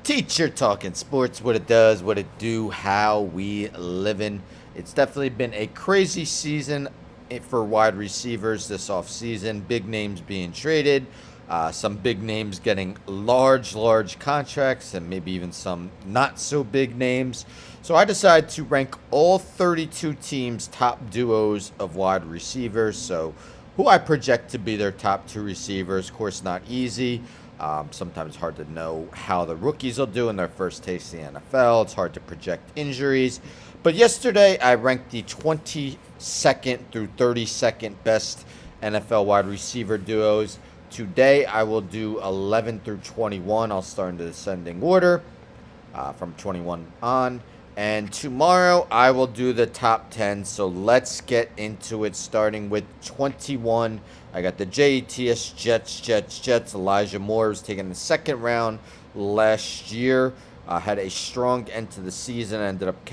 Teacher talking sports, what it does, what it do, how we living. It's definitely been a crazy season for wide receivers this offseason. Big names being traded, some big names getting large contracts, and maybe even some not so big names. So I decided to rank all 32 teams' top duos of wide receivers. So who I project to be their top two receivers. Of course, not easy. Sometimes hard to know how the rookies will do in their first taste in the NFL. It's hard to project injuries. But yesterday, I ranked the 22nd through 32nd best NFL wide receiver duos. Today, I will do 11 through 21. I'll start in the descending order from 21 on. And tomorrow I will do the top 10. So let's get into it, starting with 21. I got the Jets. Elijah Moore was taken in the second round last year. Had a strong end to the season. Ended up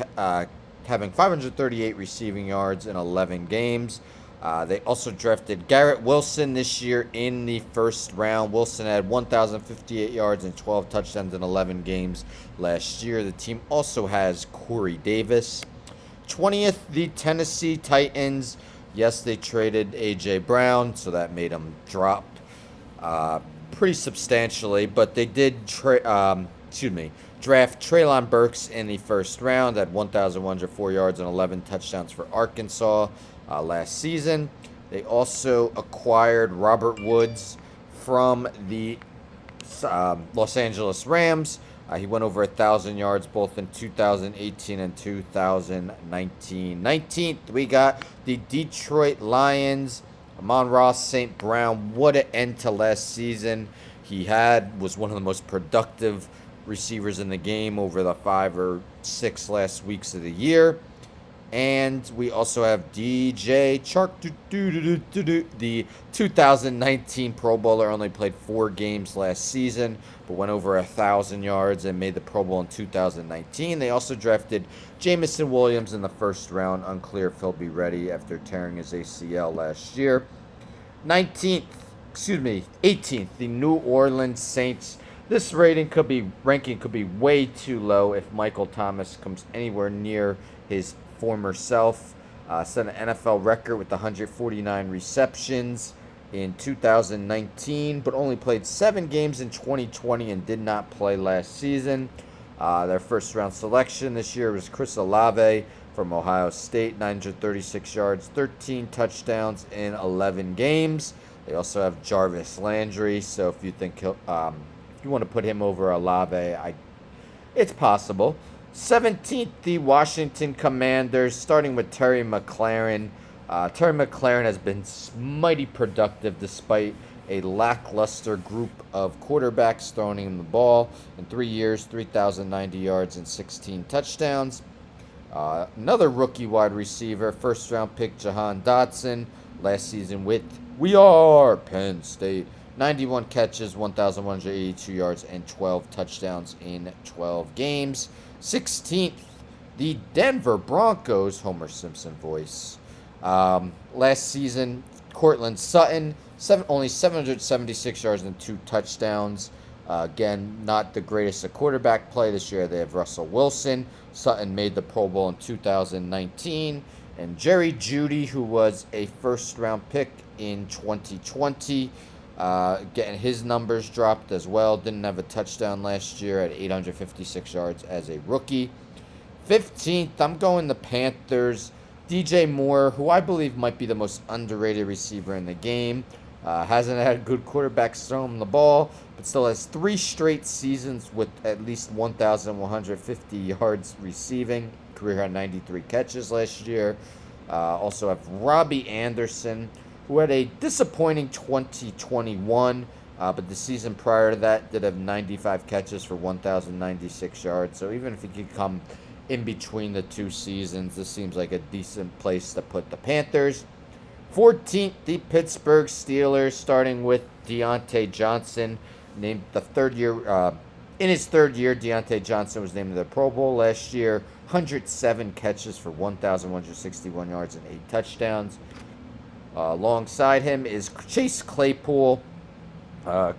having 538 receiving yards in 11 games. They also drafted Garrett Wilson this year in the first round. Wilson had 1,058 yards and 12 touchdowns in 11 games last year. The team also has Corey Davis. 20th, the Tennessee Titans. Yes, they traded A.J. Brown, so that made them drop pretty substantially, but they did draft Treylon Burks in the first round at 1,104 yards and 11 touchdowns for Arkansas last season. They also acquired Robert Woods from the Los Angeles Rams. He went over 1,000 yards both in 2018 and 2019. 19th, we got the Detroit Lions. Amon-Ra St. Brown, what an end to last season. Was one of the most productive receivers in the game over the 5 or 6 last weeks of the year. And we also have DJ Chark, the 2019 Pro Bowler, only played 4 games last season, but went over 1,000 yards and made the Pro Bowl in 2019. They also drafted Jamison Williams in the first round. Unclear if he'll be ready after tearing his ACL last year. 18th, the New Orleans Saints. This ranking could be way too low if Michael Thomas comes anywhere near his former self. Set an NFL record with 149 receptions in 2019, but only played 7 games in 2020 and did not play last season. Their first round selection this year was Chris Olave from Ohio State, 936 yards, 13 touchdowns in 11 games. They also have Jarvis Landry, so if you think if you want to put him over Olave, it's possible. 17th, the Washington Commanders, starting with Terry McLaurin. Terry McLaurin has been mighty productive despite a lackluster group of quarterbacks throwing him the ball. In 3 years, 3,090 yards and 16 touchdowns. Another rookie wide receiver, first round pick Jahan Dotson, last season with Penn State. 91 catches, 1,182 yards, and 12 touchdowns in 12 games. 16th, the Denver Broncos, Homer Simpson voice. Last season, Cortland Sutton, only 776 yards and 2 touchdowns. Again, not the greatest of quarterback play. This year they have Russell Wilson. Sutton made the Pro Bowl in 2019. And Jerry Jeudy, who was a first-round pick in 2020, getting his numbers dropped as well. Didn't have a touchdown last year at 856 yards as a rookie. 15th, I'm going the Panthers. DJ Moore, who I believe might be the most underrated receiver in the game. Hasn't had good quarterbacks throw him the ball, but still has 3 straight seasons with at least 1,150 yards receiving. Career had 93 catches last year. Also have Robbie Anderson, who had a disappointing 2021, but the season prior to that did have 95 catches for 1,096 yards. So even if he could come in between the 2 seasons, this seems like a decent place to put the Panthers. 14th, the Pittsburgh Steelers, starting with Deontay Johnson, named the third year. In his third year, Deontay Johnson was named to the Pro Bowl last year. 107 catches for 1,161 yards and 8 touchdowns. Alongside him is Chase Claypool.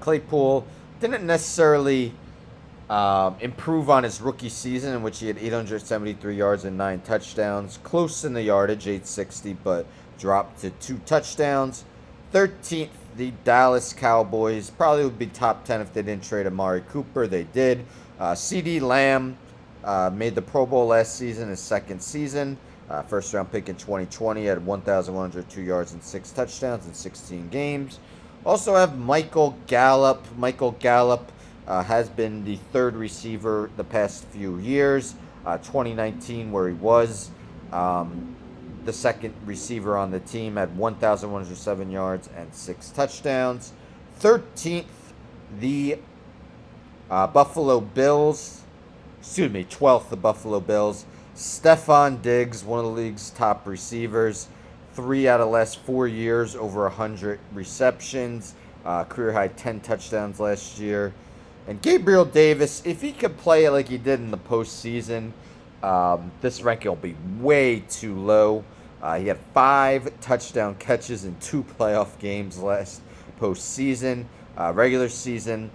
Claypool didn't necessarily improve on his rookie season, in which he had 873 yards and 9 touchdowns. Close in the yardage, 860, but dropped to 2 touchdowns. 13th, the Dallas Cowboys. Probably would be top 10 if they didn't trade Amari Cooper. They did. CeeDee Lamb made the Pro Bowl last season, his second season. First round pick in 2020, had 1,102 yards and 6 touchdowns in 16 games. Also have Michael Gallup. Michael Gallup has been the third receiver the past few years. 2019, where he was the second receiver on the team, had 1,107 yards and 6 touchdowns. 13th, the Buffalo Bills. 12th, the Buffalo Bills. Stephon Diggs, one of the league's top receivers. 3 out of the last 4 years, over 100 receptions. Career high 10 touchdowns last year. And Gabriel Davis, if he could play it like he did in the postseason, this ranking will be way too low. He had 5 touchdown catches in 2 playoff games last postseason. Regular season,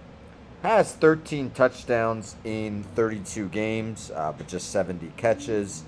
has 13 touchdowns in 32 games, but just 70 catches.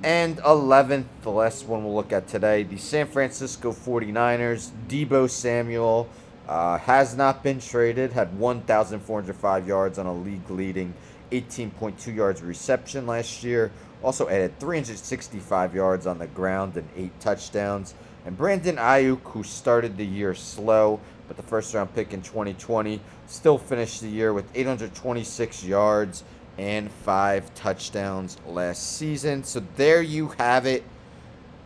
And 11th, the last one we'll look at today, the San Francisco 49ers. Deebo Samuel has not been traded, had 1,405 yards on a league-leading 18.2 yards reception last year. Also added 365 yards on the ground and 8 touchdowns. And Brandon Ayuk, who started the year slow, but the first-round pick in 2020, still finished the year with 826 yards and 5 touchdowns last season. So there you have it.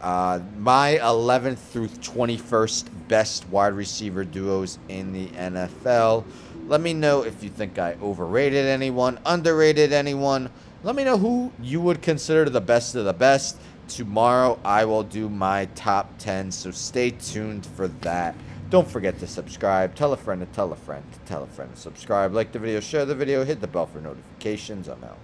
My 11th through 21st best wide receiver duos in the NFL. Let me know if you think I overrated anyone, underrated anyone. Let me know who you would consider the best of the best. Tomorrow I will do my top 10, so stay tuned for that. Don't forget to subscribe. Tell a friend to tell a friend to tell a friend to subscribe. Like the video, share the video, hit the bell for notifications. I'm out.